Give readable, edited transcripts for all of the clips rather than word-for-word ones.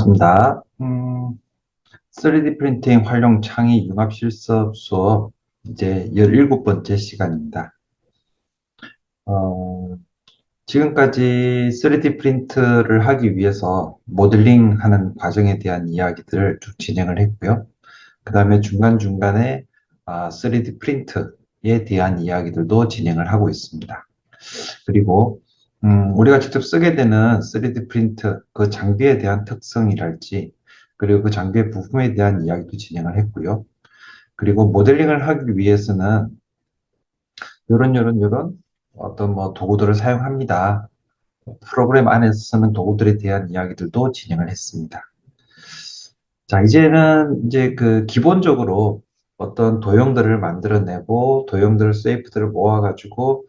반갑습니다. 3D 프린팅 활용 창의 융합 실습 수업 이제 17번째 시간입니다. 지금까지 3D 프린트를 하기 위해서 모델링 하는 과정에 대한 이야기들을 쭉 진행을 했고요. 그 다음에 중간중간에 3D 프린트에 대한 이야기들도 진행을 하고 있습니다. 그리고 우리가 직접 쓰게 되는 3D 프린트 그 장비에 대한 특성이랄지 그리고 그 장비의 부품에 대한 이야기도 진행을 했고요. 그리고 모델링을 하기 위해서는 요런 어떤 뭐 도구들을 사용합니다. 프로그램 안에서 쓰는 도구들에 대한 이야기들도 진행을 했습니다. 자, 이제는 이제 그 기본적으로 어떤 도형들을 만들어내고 도형들 세이프들을 모아가지고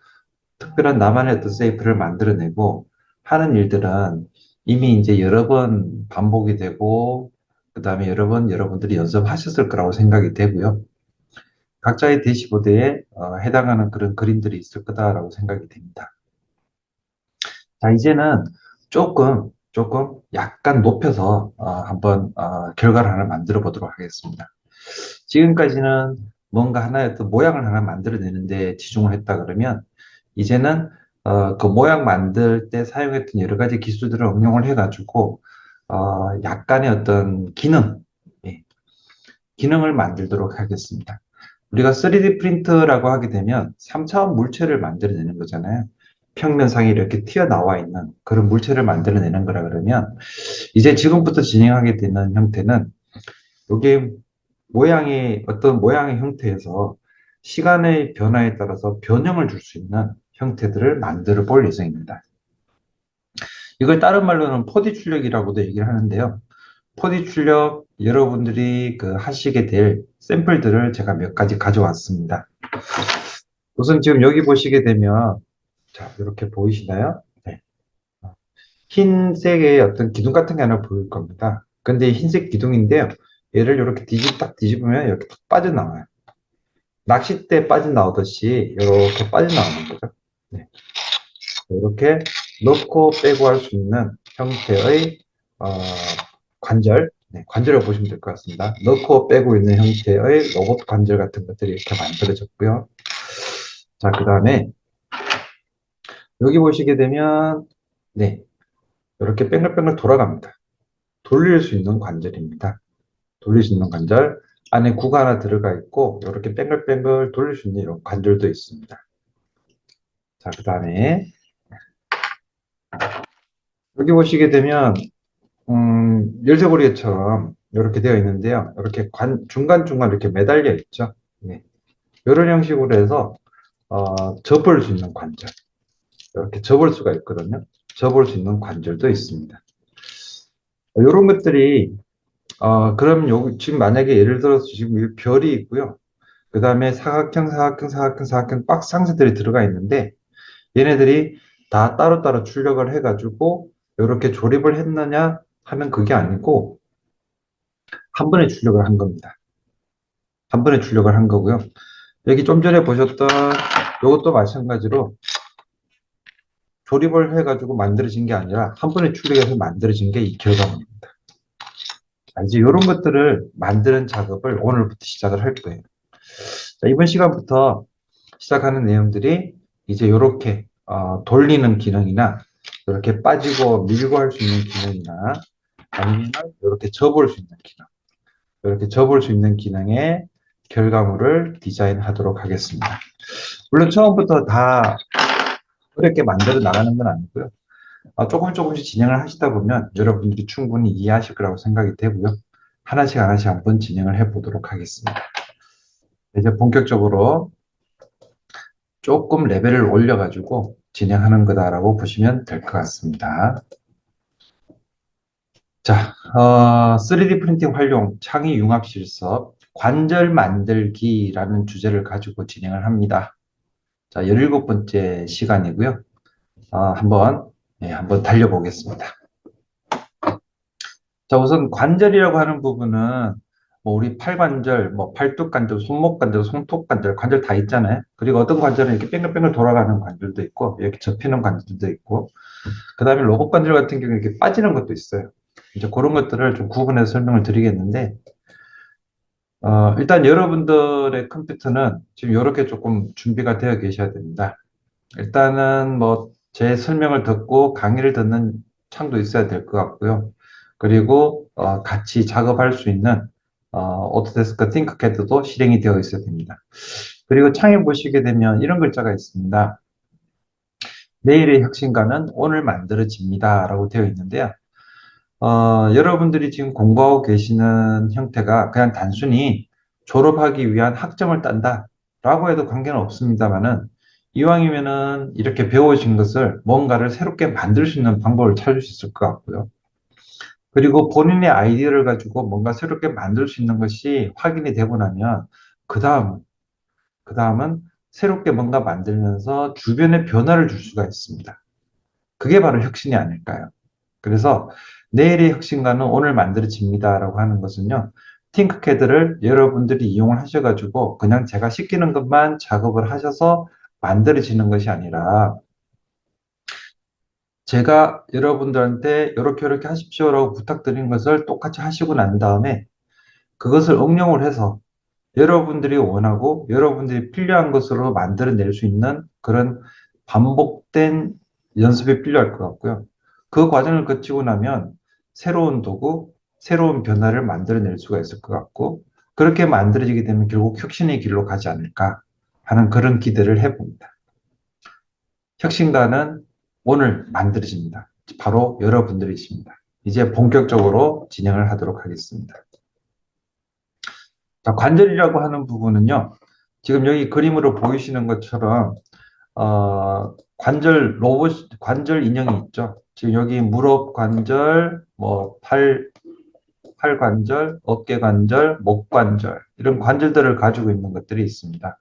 특별한 나만의 어떤 세이프를 만들어내고 하는 일들은 이미 이제 여러 번 반복이 되고 그 다음에 여러 번 여러분들이 연습하셨을 거라고 생각이 되고요. 각자의 대시보드에 해당하는 그런 그림들이 있을 거다라고 생각이 됩니다. 자, 이제는 조금 약간 높여서 한번 결과를 하나 만들어 보도록 하겠습니다. 지금까지는 뭔가 하나의 어떤 모양을 하나 만들어내는데 집중을 했다 그러면 이제는 그 모양 만들 때 사용했던 여러 가지 기술들을 응용을 해가지고 약간의 어떤 예, 기능을 만들도록 하겠습니다. 우리가 3D 프린트라고 하게 되면 3차원 물체를 만들어내는 거잖아요. 평면상에 이렇게 튀어나와 있는 그런 물체를 만들어내는 거라 그러면 이제 지금부터 진행하게 되는 형태는 이게 어떤 모양의 형태에서 시간의 변화에 따라서 변형을 줄 수 있는 형태들을 만들어 볼 예정입니다. 이걸 다른 말로는 4D 출력이라고도 얘기를 하는데요. 4D 출력 여러분들이 그 하시게 될 샘플들을 제가 몇 가지 가져왔습니다. 우선 지금 여기 보시게 되면 자, 이렇게 보이시나요? 네. 흰색의 어떤 기둥 같은 게 하나 보일 겁니다. 근데 흰색 기둥인데요. 얘를 이렇게 딱 뒤집으면 이렇게 툭 빠져나와요. 낚싯대 빠져나오듯이 이렇게 빠져나오는 거죠. 네. 이렇게 넣고 빼고 할 수 있는 형태의 관절, 네, 관절을 보시면 될 것 같습니다. 넣고 빼고 있는 형태의 로봇 관절 같은 것들이 이렇게 만들어졌고요. 자, 그 다음에 여기 보시게 되면 네, 이렇게 뺑글뺑글 돌아갑니다. 돌릴 수 있는 관절입니다. 돌릴 수 있는 관절 안에 구가 하나 들어가 있고 이렇게 뺑글뺑글 돌릴 수 있는 이런 관절도 있습니다. 자, 그 다음에 여기 보시게 되면 열쇠고리처럼 이렇게 되어 있는데요. 이렇게 중간중간 이렇게 매달려 있죠. 네. 이런 형식으로 해서 접을 수 있는 관절. 이렇게 접을 수가 있거든요. 접을 수 있는 관절도 있습니다. 이런 것들이 그럼 지금 만약에 예를 들어서 지금 별이 있고요. 그 다음에 사각형 박스 형태들이 들어가 있는데 얘네들이 다 따로따로 출력을 해가지고 이렇게 조립을 했느냐 하면 그게 아니고 한 번에 출력을 한 겁니다. 한 번에 출력을 한 거고요. 여기 좀 전에 보셨던 이것도 마찬가지로 조립을 해가지고 만들어진 게 아니라 한 번에 출력해서 만들어진 게 이 결과물입니다. 이제 이런 것들을 만드는 작업을 오늘부터 시작을 할 거예요. 자, 이번 시간부터 시작하는 내용들이 이제 이렇게 돌리는 기능이나 이렇게 빠지고 밀고 할 수 있는 기능이나 아니면 이렇게 접을 수 있는 기능, 이렇게 접을 수 있는 기능의 결과물을 디자인하도록 하겠습니다. 물론 처음부터 다 어렵게 만들어 나가는 건 아니고요. 조금씩 진행을 하시다 보면 여러분들이 충분히 이해하실 거라고 생각이 되고요. 하나씩 한번 진행을 해 보도록 하겠습니다. 이제 본격적으로 조금 레벨을 올려가지고 진행하는 거다라고 보시면 될 것 같습니다. 자, 3D 프린팅 활용 창의 융합 실습 관절 만들기라는 주제를 가지고 진행을 합니다. 자, 17번째 시간이고요. 한번 달려보겠습니다. 자, 우선 관절이라고 하는 부분은 뭐 우리 팔관절, 뭐 팔뚝 관절, 손목 관절, 손톱 관절, 관절 다 있잖아요. 그리고 어떤 관절은 이렇게 뺑글뺑글 돌아가는 관절도 있고, 이렇게 접히는 관절도 있고, 그 다음에 로봇 관절 같은 경우는 이렇게 빠지는 것도 있어요. 이제 그런 것들을 좀 구분해서 설명을 드리겠는데, 일단 여러분들의 컴퓨터는 지금 이렇게 조금 준비가 되어 계셔야 됩니다. 일단은 뭐 제 설명을 듣고 강의를 듣는 창도 있어야 될 것 같고요. 그리고 같이 작업할 수 있는 오토데스크 띵크캐드도 실행이 되어 있어야 됩니다. 그리고 창에 보시게 되면 이런 글자가 있습니다. 내일의 혁신가는 오늘 만들어집니다 라고 되어 있는데요. 여러분들이 지금 공부하고 계시는 형태가 그냥 단순히 졸업하기 위한 학점을 딴다 라고 해도 관계는 없습니다만은, 이왕이면은 이렇게 배워진 것을 뭔가를 새롭게 만들 수 있는 방법을 찾을 수 있을 것 같고요. 그리고 본인의 아이디어를 가지고 뭔가 새롭게 만들 수 있는 것이 확인이 되고 나면 그 다음은 새롭게 뭔가 만들면서 주변에 변화를 줄 수가 있습니다. 그게 바로 혁신이 아닐까요? 그래서 내일의 혁신가는 오늘 만들어집니다라고 하는 것은요, 팅크캐드를 여러분들이 이용을 하셔가지고 그냥 제가 시키는 것만 작업을 하셔서 만들어지는 것이 아니라, 제가 여러분들한테 이렇게 하십시오라고 부탁드린 것을 똑같이 하시고 난 다음에 그것을 응용을 해서 여러분들이 원하고 여러분들이 필요한 것으로 만들어낼 수 있는 그런 반복된 연습이 필요할 것 같고요. 그 과정을 거치고 나면 새로운 도구, 새로운 변화를 만들어낼 수가 있을 것 같고, 그렇게 만들어지게 되면 결국 혁신의 길로 가지 않을까 하는 그런 기대를 해봅니다. 혁신가는 오늘 만들어집니다. 바로 여러분들이십니다. 이제 본격적으로 진행을 하도록 하겠습니다. 자, 관절이라고 하는 부분은요, 지금 여기 그림으로 보이시는 것처럼 관절 로봇, 관절 인형이 있죠. 지금 여기 무릎 관절, 뭐 팔 관절, 어깨 관절, 목 관절, 이런 관절들을 가지고 있는 것들이 있습니다.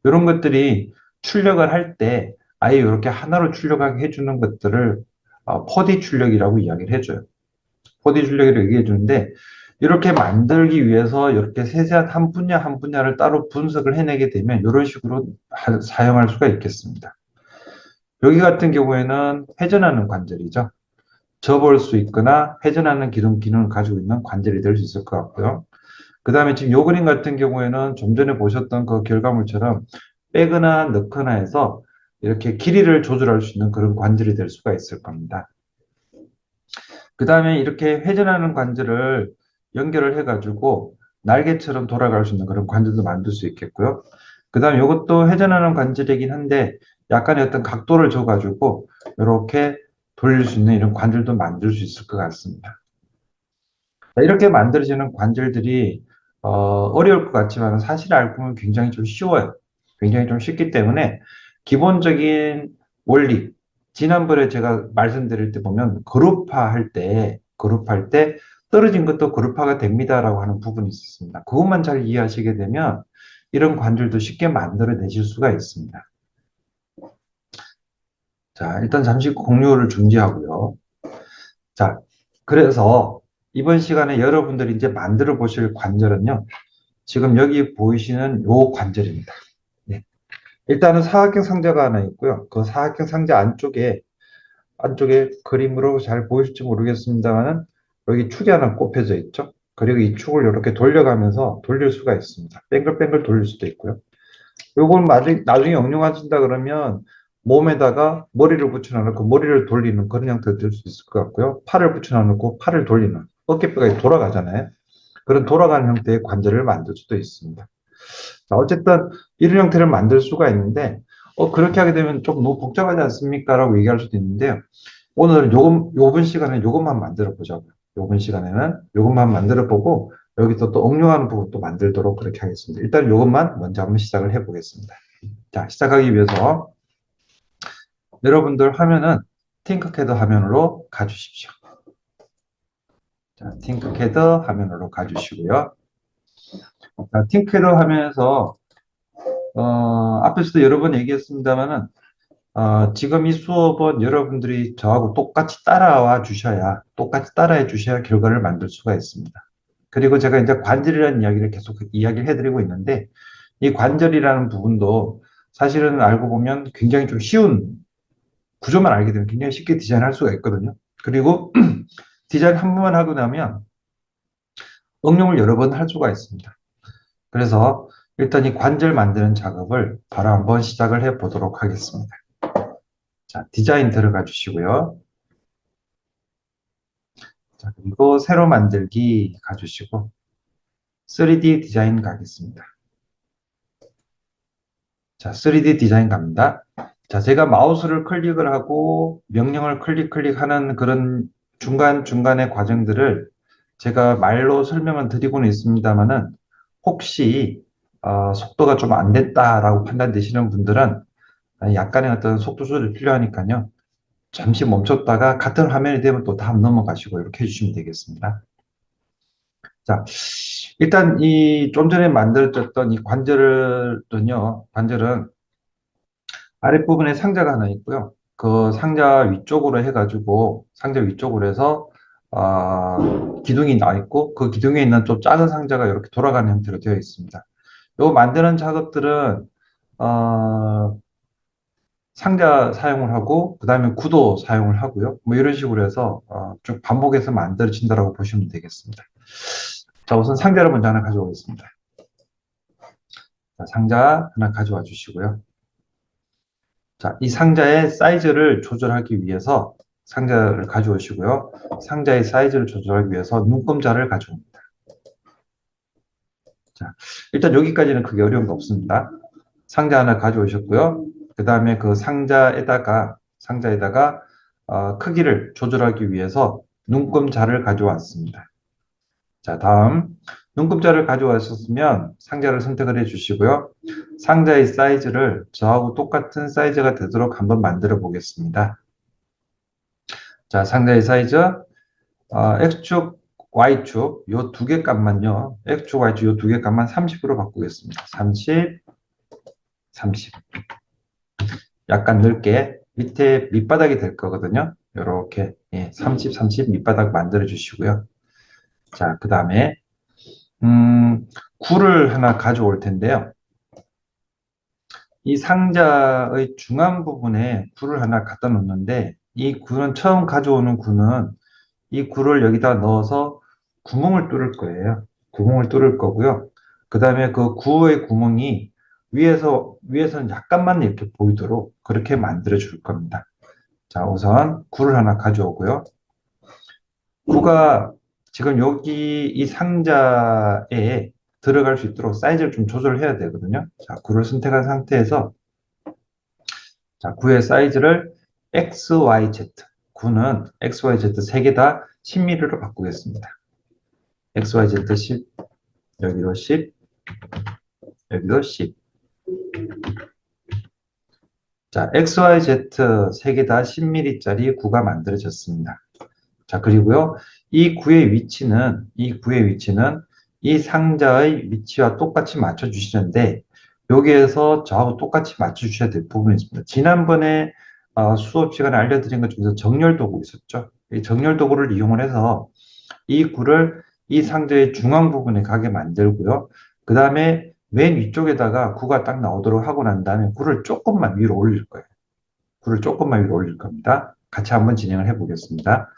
이런 것들이 출력을 할 때 아예 이렇게 하나로 출력하게 해주는 것들을 4D 출력이라고 이야기를 해줘요. 4D 출력이라고 얘기해 주는데, 이렇게 만들기 위해서 이렇게 세세한 한 분야 한 분야를 따로 분석을 해내게 되면 이런 식으로 사용할 수가 있겠습니다. 여기 같은 경우에는 회전하는 관절이죠. 접을 수 있거나 회전하는 기능을 가지고 있는 관절이 될 수 있을 것 같고요. 그 다음에 지금 요 그림 같은 경우에는 좀 전에 보셨던 그 결과물처럼 빼거나 넣거나 해서 이렇게 길이를 조절할 수 있는 그런 관절이 될 수가 있을 겁니다. 그 다음에 이렇게 회전하는 관절을 연결을 해가지고 날개처럼 돌아갈 수 있는 그런 관절도 만들 수 있겠고요. 그 다음에 이것도 회전하는 관절이긴 한데 약간의 어떤 각도를 줘가지고 이렇게 돌릴 수 있는 이런 관절도 만들 수 있을 것 같습니다. 이렇게 만들어지는 관절들이 어려울 것 같지만 사실 알고 보면 굉장히 좀 쉬워요. 굉장히 좀 쉽기 때문에 기본적인 원리, 지난번에 제가 말씀드릴 때 보면 그룹화할 때 떨어진 것도 그룹화가 됩니다라고 하는 부분이 있었습니다. 그것만 잘 이해하시게 되면 이런 관절도 쉽게 만들어내실 수가 있습니다. 자, 일단 잠시 공유를 중지하고요. 자, 그래서 이번 시간에 여러분들이 이제 만들어 보실 관절은요, 지금 여기 보이시는 요 관절입니다. 네. 일단은 사각형 상자가 하나 있고요. 그 사각형 상자 안쪽에 그림으로 잘 보이실지 모르겠습니다만은 여기 축이 하나 꼽혀져 있죠. 그리고 이 축을 이렇게 돌려가면서 돌릴 수가 있습니다. 뱅글뱅글 돌릴 수도 있고요. 요걸 나중에 응용하신다 그러면 몸에다가 머리를 붙여놓고 머리를 돌리는 그런 형태도 될 수 있을 것 같고요. 팔을 붙여놓고 팔을 돌리는, 어깨뼈가 돌아가잖아요. 그런 돌아가는 형태의 관절을 만들 수도 있습니다. 자, 어쨌든 이런 형태를 만들 수가 있는데, 그렇게 하게 되면 좀 너무 복잡하지 않습니까? 라고 얘기할 수도 있는데요. 오늘은 요번 시간에 요것만 만들어 보자고요. 요번 시간에는 요것만 만들어 보고, 여기서 또 응용하는 부분도 만들도록 그렇게 하겠습니다. 일단 요것만 먼저 한번 시작을 해 보겠습니다. 자, 시작하기 위해서 여러분들 화면은 팅크캐드 화면으로 가주십시오. 자, 팅크캐드 화면으로 가주시고요. 자, 팅크캐드 화면에서 앞에서도 여러 번 얘기했습니다만은 지금 이 수업은 여러분들이 저하고 똑같이 똑같이 따라해 주셔야 결과를 만들 수가 있습니다. 그리고 제가 이제 관절이라는 이야기를 계속 이야기를 해드리고 있는데, 이 관절이라는 부분도 사실은 알고 보면 굉장히 좀 쉬운 구조만 알게 되면 굉장히 쉽게 디자인할 수가 있거든요. 그리고 디자인 한 번만 하고 나면 응용을 여러 번 할 수가 있습니다. 그래서 일단 이 관절 만드는 작업을 바로 한번 시작을 해 보도록 하겠습니다. 자, 디자인 들어가 주시고요. 자, 그리고 새로 만들기 가주시고 3D 디자인 가겠습니다. 자, 3D 디자인 갑니다. 자, 제가 마우스를 클릭을 하고 명령을 클릭하는 그런 중간중간의 과정들을 제가 말로 설명은 드리고는 있습니다만은 혹시 속도가 좀 안 됐다라고 판단되시는 분들은 약간의 어떤 속도 조절이 필요하니까요. 잠시 멈췄다가 같은 화면이 되면 또 다음 넘어가시고 이렇게 해주시면 되겠습니다. 자, 일단 이 좀 전에 만들어졌던 이 관절은 아랫부분에 상자가 하나 있고요. 그 상자 위쪽으로 해가지고 상자 위쪽으로 해서 기둥이 나 있고 그 기둥에 있는 좀 작은 상자가 이렇게 돌아가는 형태로 되어 있습니다. 요 만드는 작업들은 어, 상자 사용을 하고 그 다음에 구도 사용을 하고요. 뭐 이런 식으로 해서 쭉 반복해서 만들어진다라고 보시면 되겠습니다. 자, 우선 상자를 먼저 하나 가져오겠습니다. 자, 상자 하나 가져와 주시고요. 자, 이 상자의 사이즈를 조절하기 위해서 상자를 가져오시고요. 상자의 사이즈를 조절하기 위해서 눈금자를 가져옵니다. 자, 일단 여기까지는 크게 어려운 거 없습니다. 상자 하나 가져오셨고요. 그 다음에 그 상자에다가 크기를 조절하기 위해서 눈금자를 가져왔습니다. 자, 다음 눈금자를 가져왔었으면 상자를 선택을 해 주시고요. 상자의 사이즈를 저하고 똑같은 사이즈가 되도록 한번 만들어 보겠습니다. 자, 상자의 사이즈 X축, Y축 요 두 개 값만요. X축, Y축 요 두 개 값만 30으로 바꾸겠습니다. 30, 30. 약간 넓게 밑에 밑바닥이 될 거거든요. 이렇게 30, 30 밑바닥 만들어 주시고요. 자, 그 다음에 굴을 하나 가져올 텐데요. 이 상자의 중앙 부분에 굴을 하나 갖다 놓는데 이 굴은 처음 가져오는 굴은 이 굴을 여기다 넣어서 구멍을 뚫을 거예요. 구멍을 뚫을 거고요. 그 다음에 그 구의 구멍이 위에서는 약간만 이렇게 보이도록 그렇게 만들어 줄 겁니다. 자, 우선 굴을 하나 가져오고요. 구가 지금 여기 이 상자에 들어갈 수 있도록 사이즈를 좀 조절을 해야 되거든요. 자, 구를 선택한 상태에서 자, 구의 사이즈를 XYZ, 구는 XYZ 세 개 다 10mm로 바꾸겠습니다. XYZ 10, 여기로 10, 여기로 10. 자, XYZ 세 개 다 10mm짜리 구가 만들어졌습니다. 자, 그리고요, 이 구의 위치는 이 상자의 위치와 똑같이 맞춰주시는데, 여기에서 저하고 똑같이 맞춰주셔야 될 부분이 있습니다. 지난번에 수업 시간에 알려드린 것 중에서 정렬 도구 있었죠. 이 정렬 도구를 이용을 해서 이 구를 이 상자의 중앙 부분에 가게 만들고요. 그 다음에 맨 위쪽에다가 구가 딱 나오도록 하고 난 다음에 구를 조금만 위로 올릴 거예요. 구를 조금만 위로 올릴 겁니다. 같이 한번 진행을 해 보겠습니다.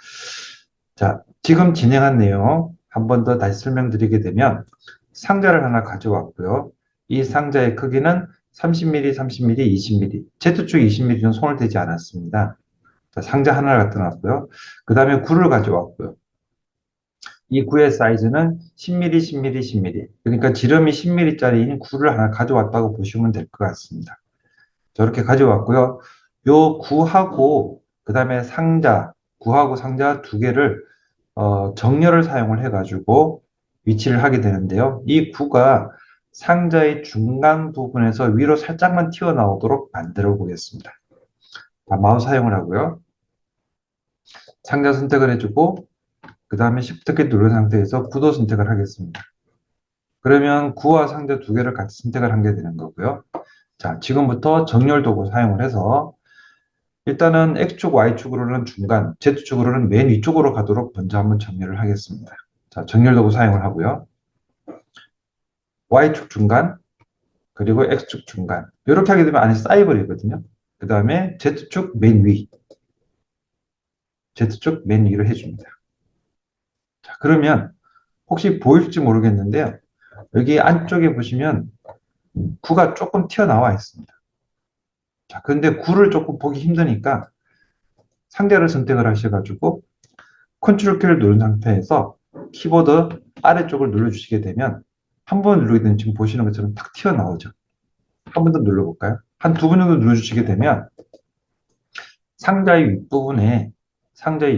자, 지금 진행한 내용 한 번 더 다시 설명드리게 되면 상자를 하나 가져왔고요. 이 상자의 크기는 30mm, 30mm, 20mm. Z축 20mm는 손을 대지 않았습니다. 자, 상자 하나를 갖다 놨고요. 그 다음에 굴을 가져왔고요. 이 구의 사이즈는 10mm, 10mm, 10mm. 그러니까 지름이 10mm짜리인 굴을 하나 가져왔다고 보시면 될 것 같습니다. 저렇게 가져왔고요. 요 구하고 그 다음에 구하고 상자 두 개를 정렬을 사용을 해가지고 위치를 하게 되는데요. 이 구가 상자의 중간 부분에서 위로 살짝만 튀어나오도록 만들어 보겠습니다. 자, 마우스 사용을 하고요. 상자 선택을 해주고 그 다음에 Shift 키 누른 상태에서 구도 선택을 하겠습니다. 그러면 구와 상자 두 개를 같이 선택을 하게 되는 거고요. 자, 지금부터 정렬 도구 사용을 해서 일단은 X축, Y축으로는 중간, Z축으로는 맨 위쪽으로 가도록 먼저 한번 정렬을 하겠습니다. 자, 정렬 도구 사용을 하고요. Y축 중간, 그리고 X축 중간. 이렇게 하게 되면 안에 쌓여버리거든요. 그 다음에 Z축 맨 위로 해줍니다. 자, 그러면 혹시 보일지 모르겠는데요. 여기 안쪽에 보시면 구가 조금 튀어나와 있습니다. 자, 근데 구를 조금 보기 힘드니까 상자를 선택을 하셔가지고 컨트롤 키를 누른 상태에서 키보드 아래쪽을 눌러주시게 되면 한 번 누르게 되면 지금 보시는 것처럼 탁 튀어나오죠. 한 번 더 눌러볼까요? 한 두 번 정도 눌러주시게 되면 상자의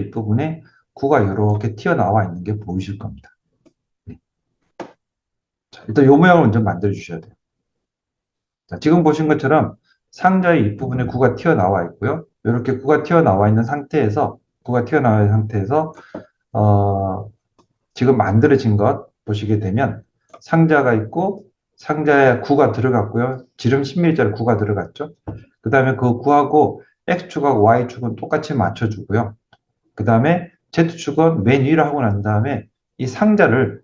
윗부분에 구가 이렇게 튀어나와 있는 게 보이실 겁니다. 네. 자, 일단 이 모양을 먼저 만들어 주셔야 돼요. 자, 지금 보신 것처럼 상자의 윗부분에 구가 튀어나와 있고요. 이렇게 구가 튀어나와 있는 상태에서 어, 지금 만들어진 것 보시게 되면 상자가 있고 상자에 구가 들어갔고요. 지름 10mm짜리 구가 들어갔죠. 그 다음에 그 구하고 X축하고 Y축은 똑같이 맞춰주고요. 그 다음에 Z축은 맨 위로 하고 난 다음에 이 상자를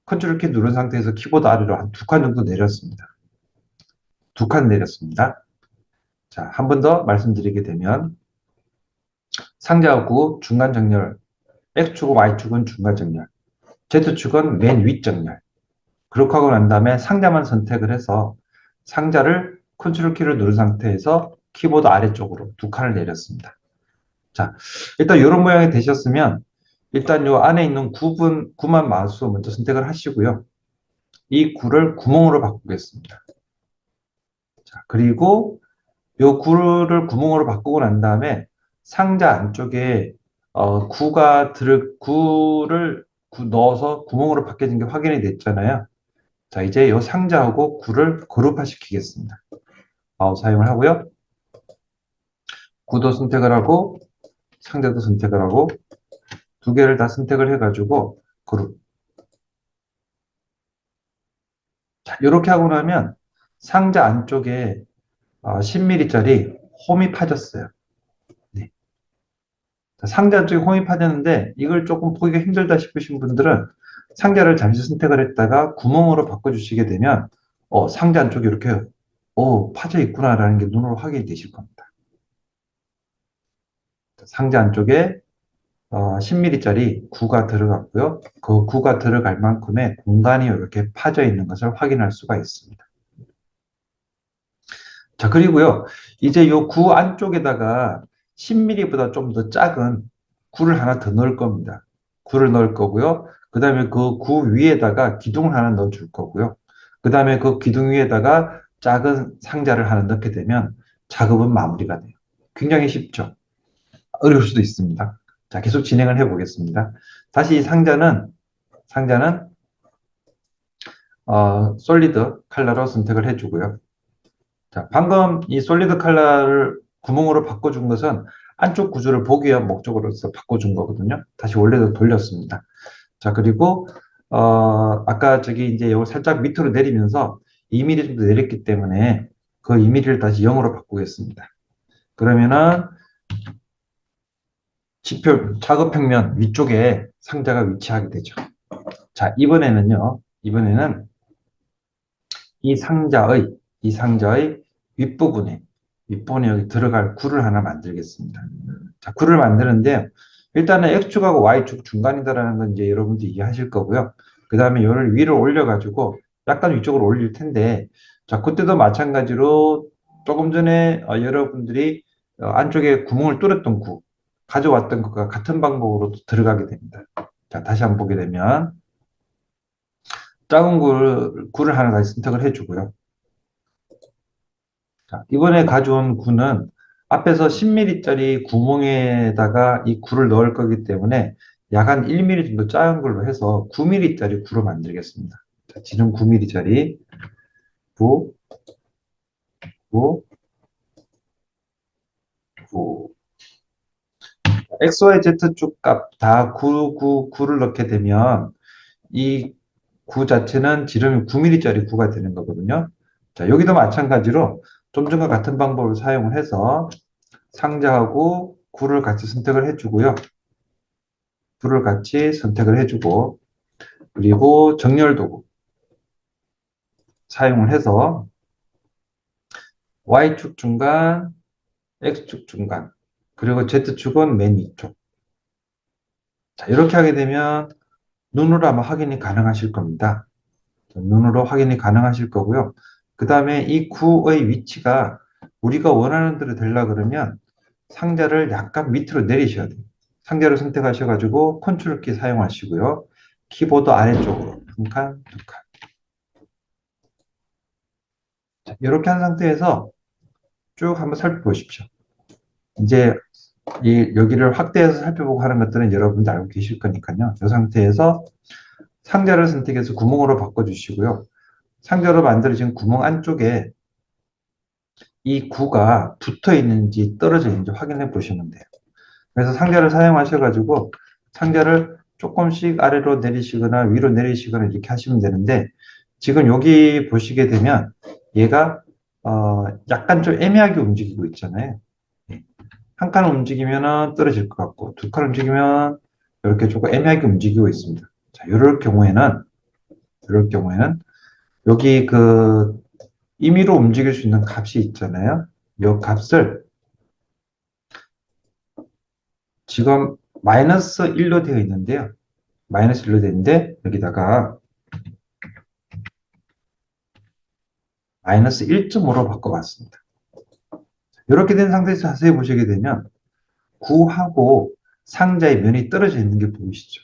컨트롤 키 누른 상태에서 키보드 아래로 한 두 칸 정도 내렸습니다. 두 칸 내렸습니다. 자, 한 번 더 말씀드리게 되면 상자하고 중간 정렬, X축은 Y축은 중간 정렬, Z축은 맨 위 정렬. 그렇게 하고 난 다음에 상자만 선택을 해서 상자를 컨트롤 키를 누른 상태에서 키보드 아래쪽으로 두 칸을 내렸습니다. 자, 일단 이런 모양이 되셨으면 일단 이 안에 있는 구만 마우스 먼저 선택을 하시고요. 이 구를 구멍으로 바꾸겠습니다. 자, 그리고 이 구를 구멍으로 바꾸고 난 다음에 상자 안쪽에 구를 넣어서 구멍으로 바뀌어진 게 확인이 됐잖아요. 자, 이제 이 상자하고 구를 그룹화 시키겠습니다. 마우스 사용을 하고요. 구도 선택을 하고 상자도 선택을 하고 두 개를 다 선택을 해가지고 그룹. 자, 이렇게 하고 나면 상자 안쪽에 10mm짜리 홈이 파졌어요. 네. 상자 안쪽에 홈이 파졌는데 이걸 조금 보기가 힘들다 싶으신 분들은 상자를 잠시 선택을 했다가 구멍으로 바꿔주시게 되면 상자 안쪽에 이렇게 파져 있구나라는 게 눈으로 확인이 되실 겁니다. 상자 안쪽에 10mm짜리 구가 들어갔고요. 그 구가 들어갈 만큼의 공간이 이렇게 파져 있는 것을 확인할 수가 있습니다. 자, 그리고요. 이제 이 구 안쪽에다가 10mm보다 좀 더 작은 구를 하나 더 넣을 겁니다. 구를 넣을 거고요. 그 다음에 그 구 위에다가 기둥을 하나 넣어 줄 거고요. 그 다음에 그 기둥 위에다가 작은 상자를 하나 넣게 되면 작업은 마무리가 돼요. 굉장히 쉽죠? 어려울 수도 있습니다. 자, 계속 진행을 해 보겠습니다. 다시 상자는 솔리드 컬러로 선택을 해주고요. 자, 방금 이 솔리드 컬러를 구멍으로 바꿔준 것은 안쪽 구조를 보기 위한 목적으로서 바꿔준 거거든요. 다시 원래대로 돌렸습니다. 자, 그리고 아까 저기 이제 이걸 살짝 밑으로 내리면서 2mm 정도 내렸기 때문에 그 2mm를 다시 0으로 바꾸겠습니다. 그러면은 작업평면 위쪽에 상자가 위치하게 되죠. 자, 이번에는 이 상자의 윗부분에 여기 들어갈 굴을 하나 만들겠습니다. 자, 굴을 만드는데 일단은 X축하고 Y축 중간이다라는 건 이제 여러분들이 이해하실 거고요. 그 다음에 이를 위로 올려가지고 약간 위쪽으로 올릴 텐데, 자, 그때도 마찬가지로 조금 전에 여러분들이 안쪽에 구멍을 뚫었던 가져왔던 것과 같은 방법으로 들어가게 됩니다. 자, 다시 한번 보게 되면 작은 굴을 하나 다시 선택을 해주고요. 자, 이번에 가져온 굴은 앞에서 10mm짜리 구멍에다가 이 굴을 넣을 거기 때문에 약 한 1mm 정도 작은 걸로 해서 9mm짜리 굴을 만들겠습니다. 자, 지름 9mm짜리 구, 구, 구. XYZ 값 다 9를 넣게 되면 이 구 자체는 지름이 9mm짜리 구가 되는 거거든요. 자, 여기도 마찬가지로 좀 전과 같은 방법을 사용을 해서 상자하고 구를 같이 선택을 해주고요. 구를 같이 선택을 해주고, 그리고 정렬 도구 사용을 해서 Y축 중간, X축 중간, 그리고 Z축은 맨 위쪽. 자, 이렇게 하게 되면 눈으로 아마 확인이 가능하실 겁니다. 눈으로 확인이 가능하실 거고요. 그 다음에 이 구의 위치가 우리가 원하는 대로 되려 그러면 상자를 약간 밑으로 내리셔야 돼요. 상자를 선택하셔가지고 컨트롤 키 사용하시고요. 키보드 아래쪽으로 한 칸, 두 칸. 자, 이렇게 한 상태에서 쭉 한번 살펴보십시오. 이제 여기를 확대해서 살펴보고 하는 것들은 여러분도 알고 계실 거니까요. 이 상태에서 상자를 선택해서 구멍으로 바꿔주시고요. 상자로 만들어진 구멍 안쪽에 이 구가 붙어 있는지 떨어져 있는지 확인해 보시면 돼요. 그래서 상자를 사용하셔가지고 상자를 조금씩 아래로 내리시거나 위로 내리시거나 이렇게 하시면 되는데 지금 여기 보시게 되면 얘가 약간 좀 애매하게 움직이고 있잖아요. 한 칸 움직이면 떨어질 것 같고 두 칸 움직이면 이렇게 조금 애매하게 움직이고 있습니다. 자, 이럴 경우에는 여기 그 임의로 움직일 수 있는 값이 있잖아요. 이 값을 지금 마이너스 1로 되어 있는데요. 마이너스 1로 되어 있는데 여기다가 마이너스 1.5로 바꿔봤습니다. 이렇게 된 상태에서 자세히 보시게 되면 구하고 상자의 면이 떨어져 있는 게 보이시죠?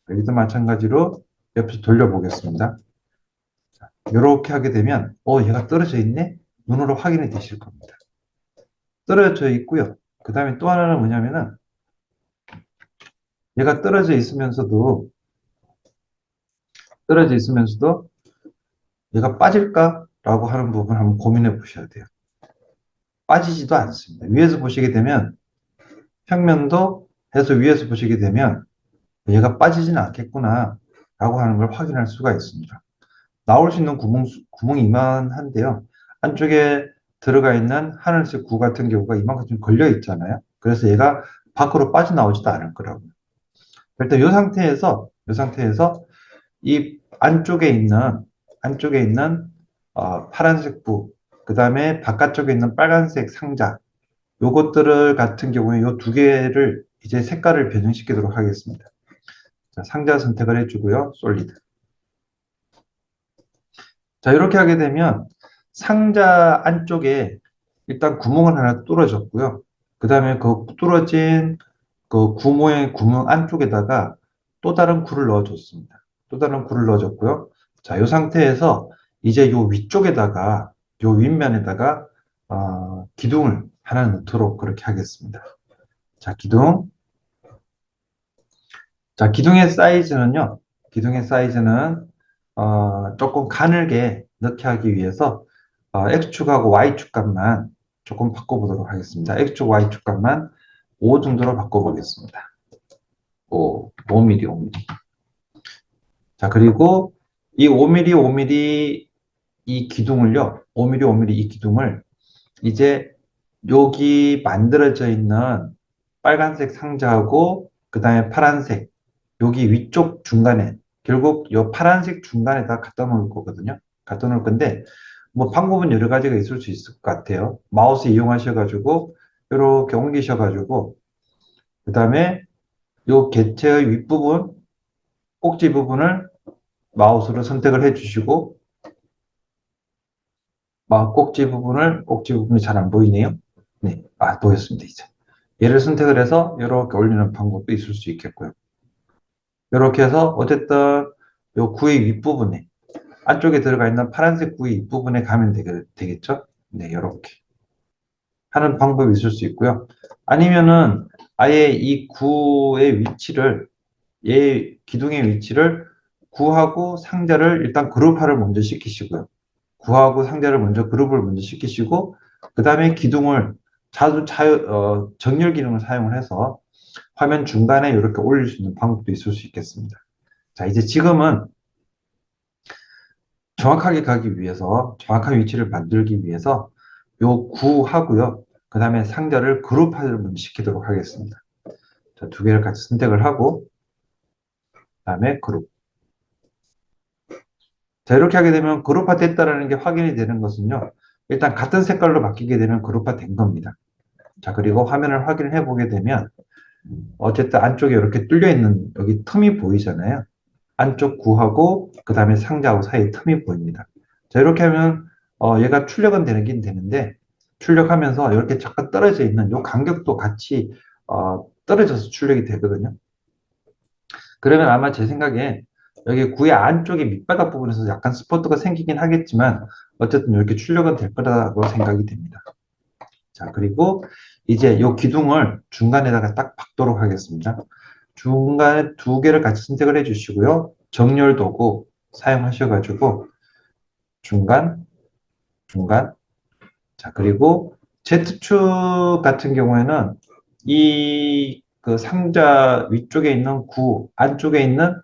여기도 마찬가지로 옆에서 돌려보겠습니다. 이렇게 하게 되면 얘가 떨어져 있네? 눈으로 확인이 되실 겁니다. 떨어져 있고요. 그 다음에 또 하나는 뭐냐면은 얘가 떨어져 있으면서도 얘가 빠질까? 라고 하는 부분 한번 고민해 보셔야 돼요. 빠지지도 않습니다. 위에서 보시게 되면 평면도 해서 위에서 보시게 되면 얘가 빠지지는 않겠구나 라고 하는 걸 확인할 수가 있습니다. 나올 수 있는 구멍이 이만한데요. 안쪽에 들어가 있는 하늘색 구 같은 경우가 이만큼 좀 걸려 있잖아요. 그래서 얘가 밖으로 빠져나오지도 않을 거라고요. 일단 이 상태에서 이 안쪽에 있는 파란색 부, 그 다음에 바깥쪽에 있는 빨간색 상자, 요것들을 같은 경우에 요 두 개를 이제 색깔을 변형시키도록 하겠습니다. 자, 상자 선택을 해주고요. 솔리드. 자, 이렇게 하게 되면 상자 안쪽에 일단 구멍을 하나 뚫어줬고요. 그 다음에 그 뚫어진 그 구 모양의 구멍 안쪽에다가 또 다른 구를 넣어줬습니다. 또 다른 구를 넣어줬고요. 자, 이 상태에서 이제 요 위쪽에다가 요 윗면에다가 기둥을 하나 넣도록 그렇게 하겠습니다. 자, 기둥. 자, 기둥의 사이즈는 조금 가늘게 넣게 하기 위해서 X축하고 Y축 값만 조금 바꿔보도록 하겠습니다. X축, Y축 값만 5 정도로 바꿔보겠습니다. 5mm, 5mm. 자, 그리고 이 5mm, 5mm 이 기둥을요, 5mm, 5mm 이 기둥을 이제 여기 만들어져 있는 빨간색 상자하고 그 다음에 파란색 여기 위쪽 중간에 결국 이 파란색 중간에다 갖다 놓을 거거든요. 갖다 놓을 건데 뭐 방법은 여러 가지가 있을 수 있을 것 같아요. 마우스 이용하셔가지고 이렇게 옮기셔가지고 그 다음에 이 개체의 윗부분 꼭지 부분을 마우스로 선택을 해주시고 꼭지 부분이 잘 안 보이네요. 네, 보였습니다 이제. 얘를 선택을 해서 이렇게 올리는 방법도 있을 수 있겠고요. 이렇게 해서 어쨌든 요 구의 윗부분에 안쪽에 들어가 있는 파란색 구의 윗부분에 가면 되겠죠? 네, 이렇게 하는 방법이 있을 수 있고요. 아니면은 아예 이 구의 위치를 기둥의 위치를 구하고 상자를 일단 그룹화를 먼저 시키시고요. 구하고 상자를 그룹을 먼저 시키시고 그 다음에 기둥을 정렬 기능을 사용을 해서 화면 중간에 이렇게 올릴 수 있는 방법도 있을 수 있겠습니다. 자, 이제 지금은 정확하게 가기 위해서, 정확한 위치를 만들기 위해서 요 구하고요. 그 다음에 상자를 그룹화를 먼저 시키도록 하겠습니다. 자, 두 개를 같이 선택을 하고, 그 다음에 그룹. 자, 이렇게 하게 되면 그룹화 됐다라는 게 확인이 되는 것은요. 일단 같은 색깔로 바뀌게 되면 그룹화 된 겁니다. 자, 그리고 화면을 확인을 해보게 되면 어쨌든 안쪽에 이렇게 뚫려 있는 여기 틈이 보이잖아요. 안쪽 구하고 그 다음에 상자하고 사이에 틈이 보입니다. 자, 이렇게 하면 얘가 출력은 되긴 되는데 출력하면서 이렇게 잠깐 떨어져 있는 이 간격도 같이 떨어져서 출력이 되거든요. 그러면 아마 제 생각에 여기 구의 안쪽에 밑바닥 부분에서 약간 스포트가 생기긴 하겠지만 어쨌든 이렇게 출력은 될 거라고 생각이 됩니다. 자, 그리고 이제 이 기둥을 중간에다가 딱 박도록 하겠습니다. 중간에 두 개를 같이 선택을 해 주시고요. 정렬 도구 사용하셔가지고 중간, 중간. 자, 그리고 Z축 같은 경우에는 이 그 상자 위쪽에 있는 구, 안쪽에 있는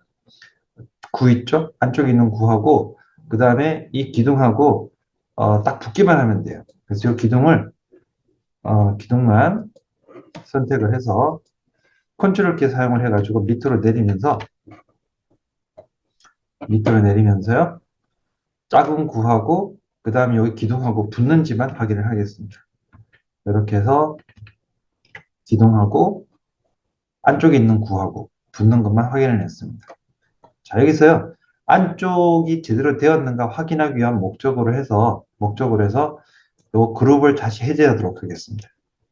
구 있죠? 안쪽에 있는 구하고 그 다음에 이 기둥하고 딱 붙기만 하면 돼요. 그래서 이 기둥을 기둥만 선택을 해서 컨트롤 키 사용을 해가지고 밑으로 내리면서요. 작은 구하고 그 다음에 여기 기둥하고 붙는지만 확인을 하겠습니다. 이렇게 해서 기둥하고 안쪽에 있는 구하고 붙는 것만 확인을 했습니다. 자, 여기서요. 안쪽이 제대로 되었는가 확인하기 위한 목적으로 해서 이 그룹을 다시 해제하도록 하겠습니다.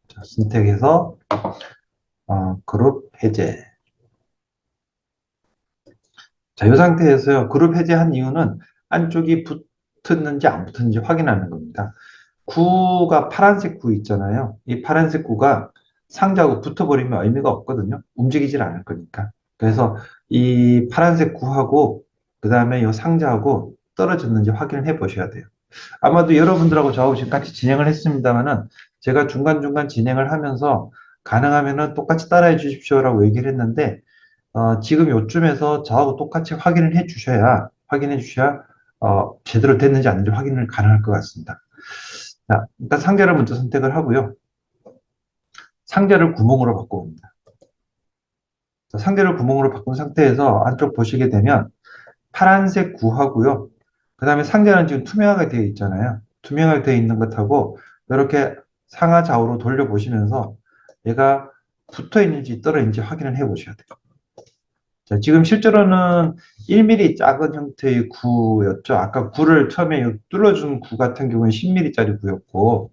자, 선택해서 그룹 해제. 자, 이 상태에서요. 그룹 해제한 이유는 안쪽이 붙었는지 안 붙었는지 확인하는 겁니다. 구가 파란색 구 있잖아요. 이 파란색 구가 상자하고 붙어버리면 의미가 없거든요. 움직이질 않을 거니까. 그래서 이 파란색 구하고 그 다음에 이 상자하고 떨어졌는지 확인을 해 보셔야 돼요. 아마도 여러분들하고 저하고 지금 같이 진행을 했습니다만은 제가 중간중간 진행을 하면서 가능하면은 똑같이 따라해 주십시오라고 얘기를 했는데 지금 요쯤에서 저하고 똑같이 확인해 주셔야 제대로 됐는지 아닌지 확인을 가능할 것 같습니다. 자, 일단 상자를 먼저 선택을 하고요. 상자를 구멍으로 바꿔봅니다. 자, 상자를 구멍으로 바꾼 상태에서 안쪽 보시게 되면 파란색 구하고요. 그 다음에 상자는 지금 투명하게 되어 있잖아요. 투명하게 되어 있는 것하고 이렇게 상하 좌우로 돌려보시면서 얘가 붙어 있는지 떨어 있는지 확인을 해 보셔야 돼요. 자, 지금 실제로는 1mm 작은 형태의 구였죠. 아까 구를 처음에 뚫어준 구 같은 경우는 10mm짜리 구였고,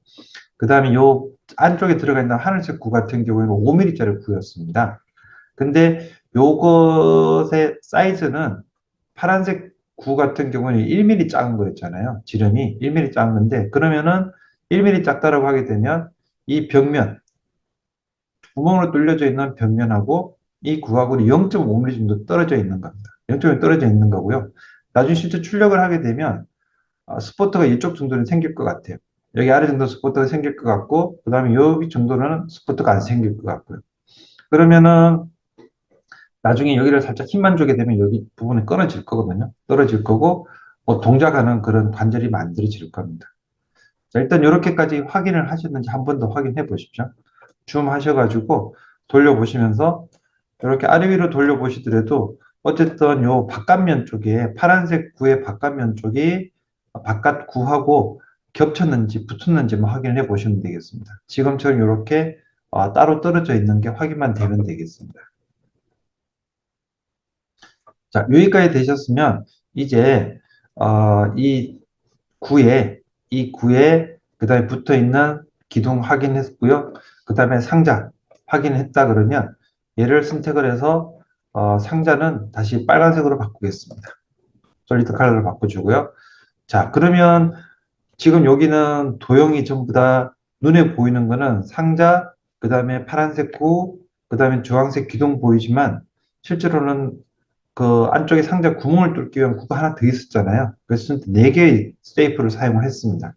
그 다음에 요 안쪽에 들어가 있는 하늘색 구 같은 경우에는 5mm짜리 구였습니다. 근데 요것의 사이즈는 파란색 구 같은 경우는 1mm 작은 거였잖아요. 지름이 1mm 작은 건데, 그러면은 1mm 작다라고 하게 되면 이 벽면, 구멍으로 뚫려져 있는 벽면하고 이 구하고는 0.5mm 정도 떨어져 있는 겁니다. 0.5mm 떨어져 있는 거고요. 나중에 실제 출력을 하게 되면 스포트가 이쪽 정도는 생길 것 같아요. 여기 아래 정도 스포트가 생길 것 같고 그 다음에 여기 정도는 스포트가 안 생길 것 같고요. 그러면은 나중에 여기를 살짝 힘만 주게 되면 여기 부분이 끊어질 거거든요. 떨어질 거고 뭐 동작하는 그런 관절이 만들어질 겁니다. 자, 일단 이렇게까지 확인을 하셨는지 한 번 더 확인해 보십시오. 줌 하셔가지고 돌려보시면서 이렇게 아래 위로 돌려보시더라도 어쨌든 요 바깥면 쪽에 파란색 구의 바깥면 쪽이 바깥 구하고 겹쳤는지 붙었는지만 확인을 해 보시면 되겠습니다. 지금처럼 이렇게 따로 떨어져 있는 게 확인만 되면 되겠습니다. 자, 여기까지 되셨으면 이제 이 구에 그다음에 붙어 있는 기둥 확인했고요. 그다음에 상자 확인했다 그러면 얘를 선택을 해서 상자는 다시 빨간색으로 바꾸겠습니다. 솔리드 컬러로 바꿔주고요. 자, 그러면 지금 여기는 도형이 전부 다 눈에 보이는 거는 상자, 그다음에 파란색 구, 그다음에 주황색 기둥 보이지만 실제로는 그 안쪽에 상자 구멍을 뚫기 위한 구가 하나 더 있었잖아요. 그래서 4개의 테이프를 사용을 했습니다.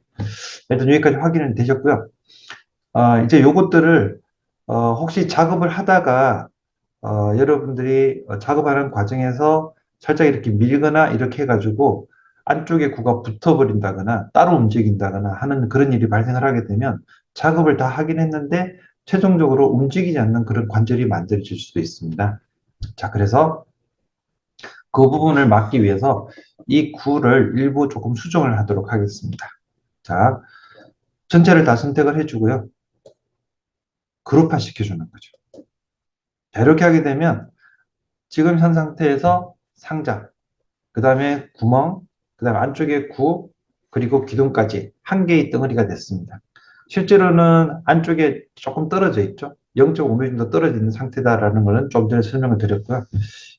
일단 여기까지 확인은 되셨고요. 이제 요것들을 혹시 작업을 하다가 여러분들이 작업하는 과정에서 살짝 이렇게 밀거나 이렇게 해가지고 안쪽에 구가 붙어버린다거나 따로 움직인다거나 하는 그런 일이 발생을 하게 되면 작업을 다 하긴 했는데 최종적으로 움직이지 않는 그런 관절이 만들어질 수도 있습니다. 자, 그래서 그 부분을 막기 위해서 이 구를 일부 조금 수정을 하도록 하겠습니다. 자, 전체를 다 선택을 해주고요. 그룹화 시켜주는 거죠. 자, 이렇게 하게 되면 지금 현 상태에서 상자, 그 다음에 구멍, 그 다음에 안쪽에 구, 그리고 기둥까지 한 개의 덩어리가 됐습니다. 실제로는 안쪽에 조금 떨어져 있죠. 0.5mm 정도 떨어져 있는 상태다라는 것은 좀 전에 설명을 드렸고요.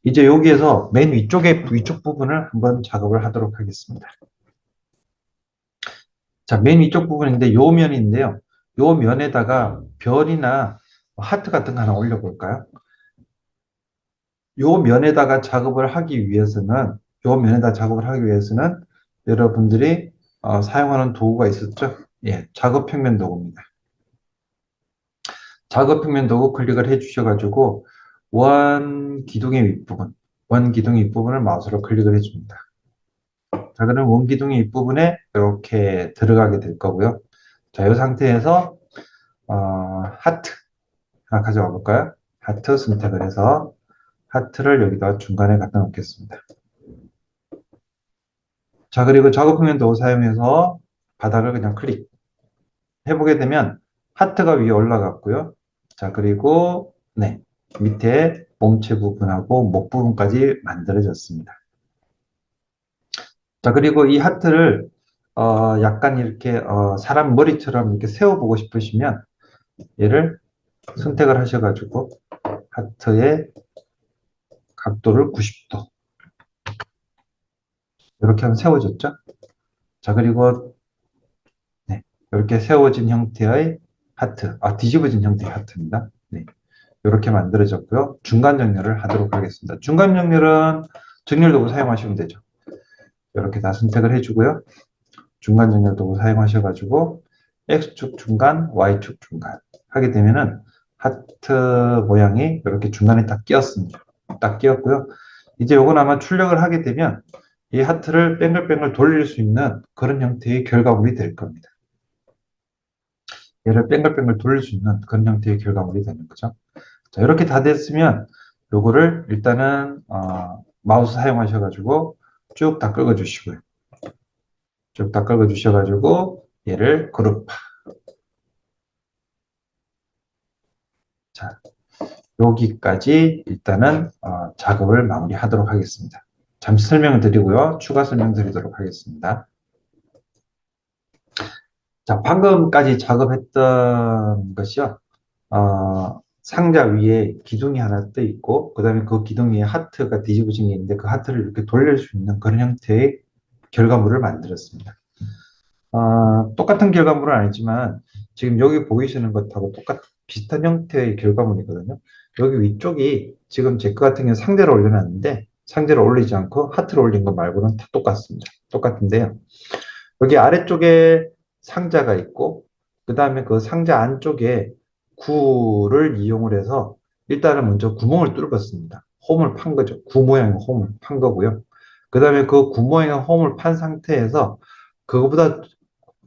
이제 여기에서 맨 위쪽 부분을 한번 작업을 하도록 하겠습니다. 자, 맨 위쪽 부분인데 요 면인데요. 요 면에다가 별이나 하트 같은 거 하나 올려볼까요? 요 면에다가 작업을 하기 위해서는 요 면에다 작업을 하기 위해서는 여러분들이 사용하는 도구가 있었죠? 예, 작업평면 도구입니다. 작업평면 도구 클릭을 해 주셔가지고 원 기둥의 윗부분, 원 기둥의 윗부분을 마우스로 클릭을 해줍니다. 자, 그럼 원 기둥의 윗부분에 이렇게 들어가게 될 거고요. 자, 이 상태에서 하트 하나 가져와 볼까요? 하트 선택을 해서 하트를 여기다 중간에 갖다 놓겠습니다. 자, 그리고 작업평면 도구 사용해서 바닥을 그냥 클릭 해보게 되면 하트가 위에 올라갔고요. 자, 그리고 네, 밑에 몸체 부분하고 목 부분까지 만들어졌습니다. 자, 그리고 이 하트를 약간 이렇게 사람 머리처럼 이렇게 세워보고 싶으시면 얘를 선택을 하셔가지고 하트의 각도를 90도 이렇게 하면 세워졌죠. 자, 그리고 네, 이렇게 세워진 형태의 하트, 뒤집어진 형태의 하트입니다. 네, 이렇게 만들어졌고요. 중간 정렬을 하도록 하겠습니다. 중간 정렬은 정렬 도구 사용하시면 되죠. 이렇게 다 선택을 해주고요. 중간 정렬 도구 사용하셔가지고 X축 중간, Y축 중간 하게 되면은 하트 모양이 이렇게 중간에 딱 끼었습니다. 딱 끼었고요. 이제 요건 아마 출력을 하게 되면 이 하트를 뱅글뱅글 돌릴 수 있는 그런 형태의 결과물이 될 겁니다. 얘를 뱅글뱅글 돌릴 수 있는 그런 형태의 결과물이 되는 거죠. 자, 이렇게 다 됐으면 요거를 일단은 마우스 사용하셔가지고 쭉 다 긁어주시고요. 쭉 다 긁어주셔가지고 얘를 그룹. 자, 여기까지 일단은 작업을 마무리하도록 하겠습니다. 잠시 설명을 드리고요. 추가 설명 드리도록 하겠습니다. 자, 방금까지 작업했던 것이요. 상자 위에 기둥이 하나 떠 있고, 그 다음에 그 기둥 위에 하트가 뒤집어진 게 있는데, 그 하트를 이렇게 돌릴 수 있는 그런 형태의 결과물을 만들었습니다. 똑같은 결과물은 아니지만, 지금 여기 보이시는 것하고 비슷한 형태의 결과물이거든요. 여기 위쪽이 지금 제 거 같은 경우는 상자로 올려놨는데, 상자로 올리지 않고 하트로 올린 것 말고는 다 똑같습니다. 똑같은데요. 여기 아래쪽에 상자가 있고, 그 다음에 그 상자 안쪽에 구를 이용을 해서 일단은 먼저 구멍을 뚫었습니다. 홈을 판 거죠. 구 모양의 홈을 판 거고요. 그 다음에 그 구 모양의 홈을 판 상태에서 그거보다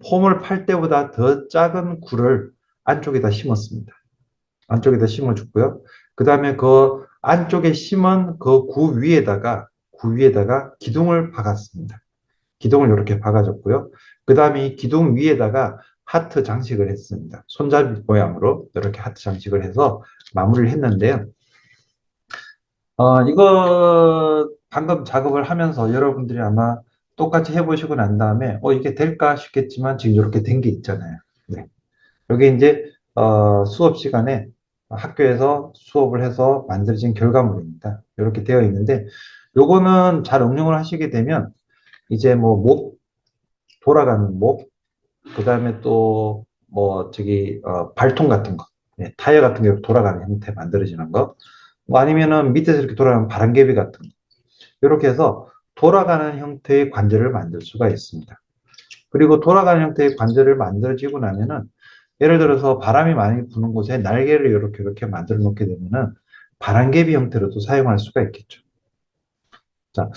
홈을 팔 때보다 더 작은 구를 안쪽에다 심었습니다. 안쪽에다 심어줬고요. 그 다음에 그 안쪽에 심은 그 구 위에다가 기둥을 박았습니다. 기둥을 이렇게 박아줬고요. 그 다음에 이 기둥 위에다가 하트 장식을 했습니다. 손잡이 모양으로 이렇게 하트 장식을 해서 마무리를 했는데요. 이거 방금 작업을 하면서 여러분들이 아마 똑같이 해보시고 난 다음에 이게 될까 싶겠지만 지금 이렇게 된 게 있잖아요. 네. 여기 이제 수업 시간에 학교에서 수업을 해서 만들어진 결과물입니다. 이렇게 되어 있는데 요거는 잘 응용을 하시게 되면 이제 뭐 돌아가는 목, 그 다음에 또, 발통 같은 거, 네, 타이어 같은 게 돌아가는 형태 만들어지는 거, 뭐 아니면은 밑에서 이렇게 돌아가는 바람개비 같은 거, 이렇게 해서 돌아가는 형태의 관절을 만들 수가 있습니다. 그리고 돌아가는 형태의 관절을 만들어지고 나면은, 예를 들어서 바람이 많이 부는 곳에 날개를 이렇게 만들어 놓게 되면은, 바람개비 형태로도 사용할 수가 있겠죠. 자,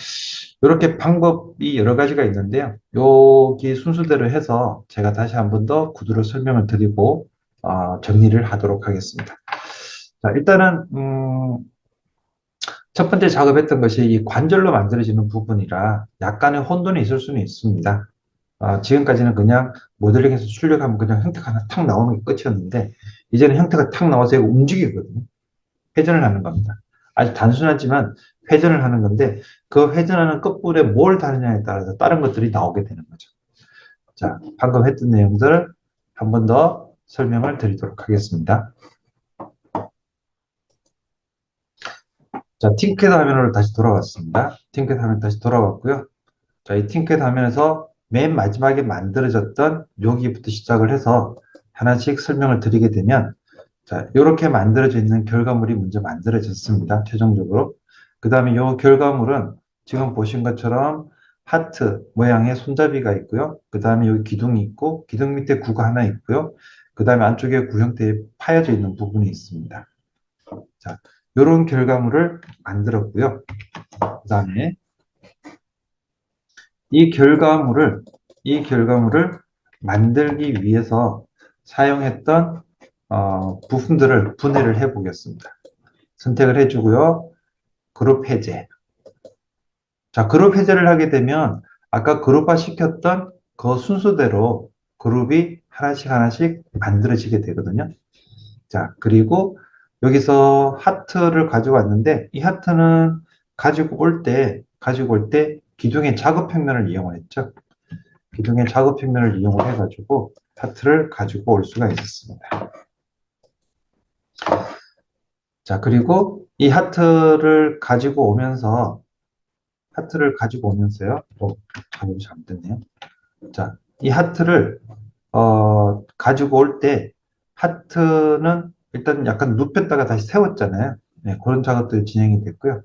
이렇게 방법이 여러 가지가 있는데요. 여기 순서대로 해서 제가 다시 한 번 더 구두로 설명을 드리고 정리를 하도록 하겠습니다. 자, 일단은 첫 번째 작업했던 것이 이 관절로 만들어지는 부분이라 약간의 혼돈이 있을 수는 있습니다. 지금까지는 그냥 모델링에서 출력하면 그냥 형태가 하나 탁 나오는 게 끝이었는데 이제는 형태가 탁 나와서 이거 움직이거든요. 회전을 하는 겁니다. 아주 단순하지만 회전을 하는 건데 그 회전하는 끝불에 뭘 다느냐에 따라서 다른 것들이 나오게 되는 거죠. 자, 방금 했던 내용들을 한 번 더 설명을 드리도록 하겠습니다. 자, 팅캣 화면으로 다시 돌아왔습니다. 팅캣 화면 다시 돌아왔고요. 자, 이 팅캣 화면에서 맨 마지막에 만들어졌던 여기부터 시작을 해서 하나씩 설명을 드리게 되면 자, 이렇게 만들어져 있는 결과물이 먼저 만들어졌습니다. 최종적으로. 그 다음에 이 결과물은 지금 보신 것처럼 하트 모양의 손잡이가 있고요. 그 다음에 여기 기둥이 있고 기둥 밑에 구가 하나 있고요. 그 다음에 안쪽에 구 형태에 파여져 있는 부분이 있습니다. 자, 이런 결과물을 만들었고요. 그 다음에 이 결과물을 만들기 위해서 사용했던 부품들을 분해를 해 보겠습니다. 선택을 해주고요. 그룹 해제. 자, 그룹 해제를 하게 되면 아까 그룹화 시켰던 그 순서대로 그룹이 하나씩 하나씩 만들어지게 되거든요. 자, 그리고 여기서 하트를 가지고 왔는데 이 하트는 가지고 올 때 기둥의 작업 평면을 이용을 했죠. 기둥의 작업 평면을 이용을 해가지고 하트를 가지고 올 수가 있었습니다. 자, 그리고 이 하트를 가지고 오면서요. 작업이 잘못됐네요. 자, 이 하트를 가지고 올 때 하트는 일단 약간 눕혔다가 다시 세웠잖아요. 네, 그런 작업들이 진행이 됐고요.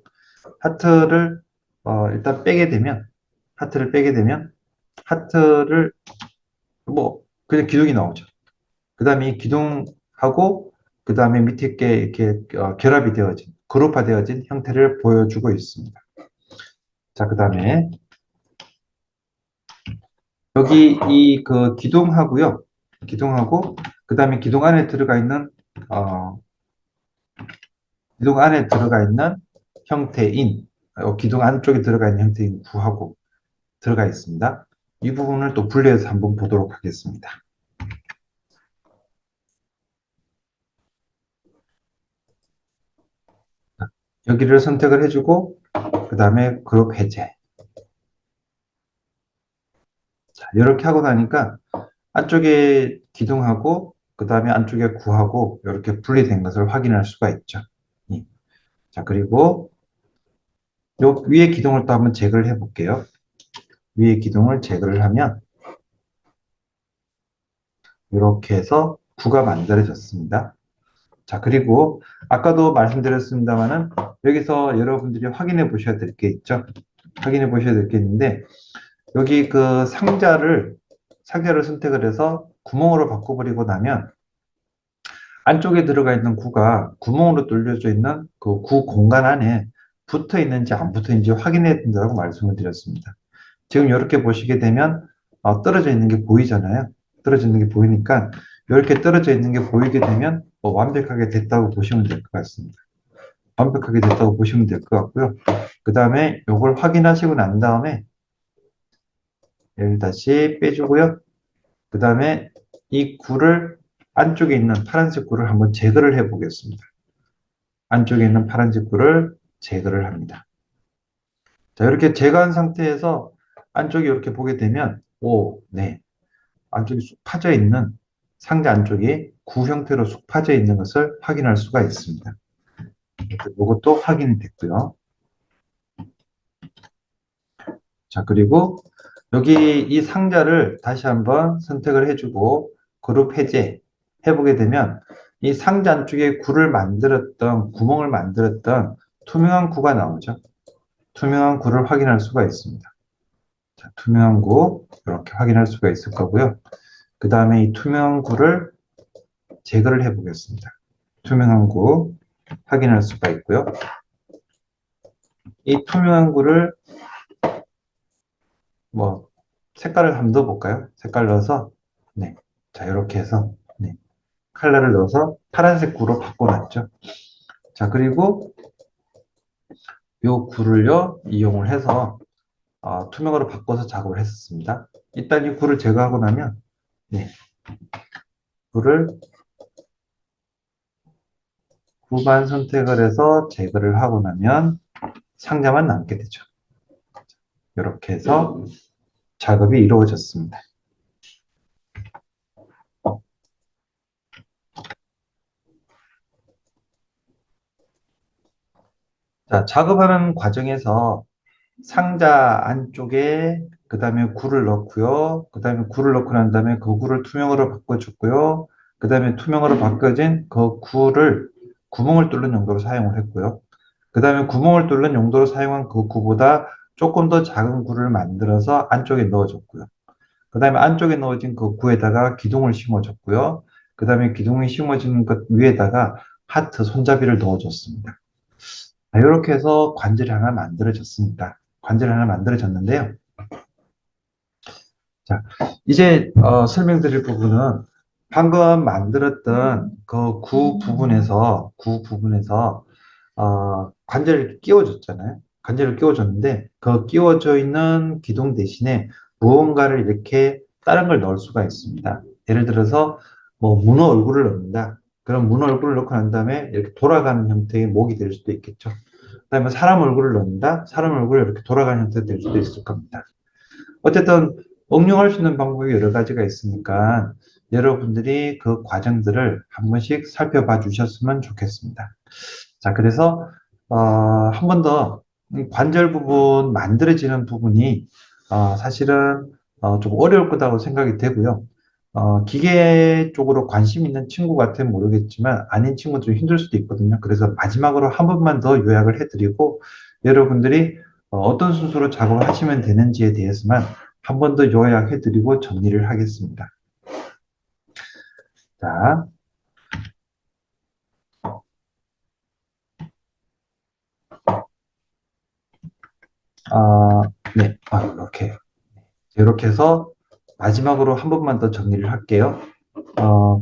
하트를 일단 빼게 되면 하트를 뭐 그냥 기둥이 나오죠. 그 다음에 이 기둥하고 그 다음에 밑에 게 이렇게 결합이 되어진 그룹화되어진 형태를 보여주고 있습니다. 자, 그 다음에 여기 이 그 기둥하고요. 기둥하고 그 다음에 기둥 안에 들어가 있는 형태인 기둥 안쪽에 들어가 있는 형태인 구하고 들어가 있습니다. 이 부분을 또 분리해서 한번 보도록 하겠습니다. 여기를 선택을 해주고 그 다음에 그룹 해제. 자, 이렇게 하고 나니까 안쪽에 기둥하고 그 다음에 안쪽에 구하고 이렇게 분리된 것을 확인할 수가 있죠. 예. 자, 그리고 요 위에 기둥을 또 한번 제거를 해 볼게요. 위에 기둥을 제거를 하면 이렇게 해서 구가 만들어졌습니다. 자, 그리고 아까도 말씀드렸습니다만은 여기서 여러분들이 확인해 보셔야 될 게 있죠. 확인해 보셔야 될 게 있는데 여기 그 상자를 선택을 해서 구멍으로 바꿔버리고 나면 안쪽에 들어가 있는 구가 구멍으로 뚫려져 있는 그 구 공간 안에 붙어 있는지 안 붙어 있는지 확인해야 된다고 말씀을 드렸습니다. 지금 이렇게 보시게 되면 떨어져 있는 게 보이잖아요. 떨어져 있는 게 보이니까 이렇게 떨어져 있는 게 보이게 되면 완벽하게 됐다고 보시면 될 것 같습니다. 완벽하게 됐다고 보시면 될 것 같고요. 그 다음에 이걸 확인하시고 난 다음에 얘를 다시 빼주고요. 그 다음에 이 구를 안쪽에 있는 파란색 구를 한번 제거를 해 보겠습니다. 안쪽에 있는 파란색 구를 제거를 합니다. 자, 이렇게 제거한 상태에서 안쪽에 이렇게 보게 되면 네. 안쪽에 쑥 파져 있는 상자 안쪽이 구 형태로 쑥 파져 있는 것을 확인할 수가 있습니다. 이것도 확인이 됐고요. 자, 그리고 여기 이 상자를 다시 한번 선택을 해주고 그룹 해제 해보게 되면 이 상자 안쪽에 구멍을 만들었던 투명한 구가 나오죠. 투명한 구를 확인할 수가 있습니다. 자, 투명한 구 이렇게 확인할 수가 있을 거고요. 그 다음에 이 투명한 구를 제거를 해 보겠습니다. 투명한 구 확인할 수가 있고요. 이 투명한 구를 색깔을 한번 넣어볼까요? 색깔 넣어서 네, 자 이렇게 해서 네, 컬러를 넣어서 파란색 구로 바꿔놨죠. 자, 그리고 이 구를요 이용을 해서 투명으로 바꿔서 작업을 했었습니다. 일단 이 구를 제거하고 나면 네, 구를 구만 선택을 해서 제거를 하고 나면 상자만 남게 되죠. 이렇게 해서 작업이 이루어졌습니다. 자, 작업하는 과정에서 상자 안쪽에 그 다음에 굴을 넣고요. 그 다음에 굴을 넣고 난 다음에 그 굴을 투명으로 바꿔줬고요. 그 다음에 투명으로 바꿔진 그 굴을 구멍을 뚫는 용도로 사용을 했고요. 그 다음에 구멍을 뚫는 용도로 사용한 그 굴보다 조금 더 작은 굴을 만들어서 안쪽에 넣어줬고요. 그 다음에 안쪽에 넣어진 그 굴에다가 기둥을 심어줬고요. 그 다음에 기둥이 심어진 것 위에다가 하트 손잡이를 넣어줬습니다. 이렇게 해서 관절이 하나 만들어졌습니다. 관절이 하나 만들어졌는데요. 자, 이제 설명드릴 부분은 방금 만들었던 그 구 부분에서 관절을 끼워줬잖아요. 관절을 끼워줬는데 그 끼워져 있는 기둥 대신에 무언가를 이렇게 다른 걸 넣을 수가 있습니다. 예를 들어서 뭐 문어 얼굴을 넣는다. 그럼 문어 얼굴을 넣고 난 다음에 이렇게 돌아가는 형태의 목이 될 수도 있겠죠. 그다음에 사람 얼굴을 넣는다. 사람 얼굴을 이렇게 돌아가는 형태가 될 수도 있을 겁니다. 어쨌든 응용할 수 있는 방법이 여러 가지가 있으니까 여러분들이 그 과정들을 한 번씩 살펴봐 주셨으면 좋겠습니다. 자, 그래서 한 번 더 관절 부분 만들어지는 부분이 사실은 좀 어려울 거라고 생각이 되고요. 기계 쪽으로 관심 있는 친구 같으면 모르겠지만 아닌 친구들은 힘들 수도 있거든요. 그래서 마지막으로 한 번만 더 요약을 해드리고 여러분들이 어떤 순서로 작업을 하시면 되는지에 대해서만 한 번 더 요약해드리고 정리를 하겠습니다. 자, 네, 이렇게 해서 마지막으로 한 번만 더 정리를 할게요.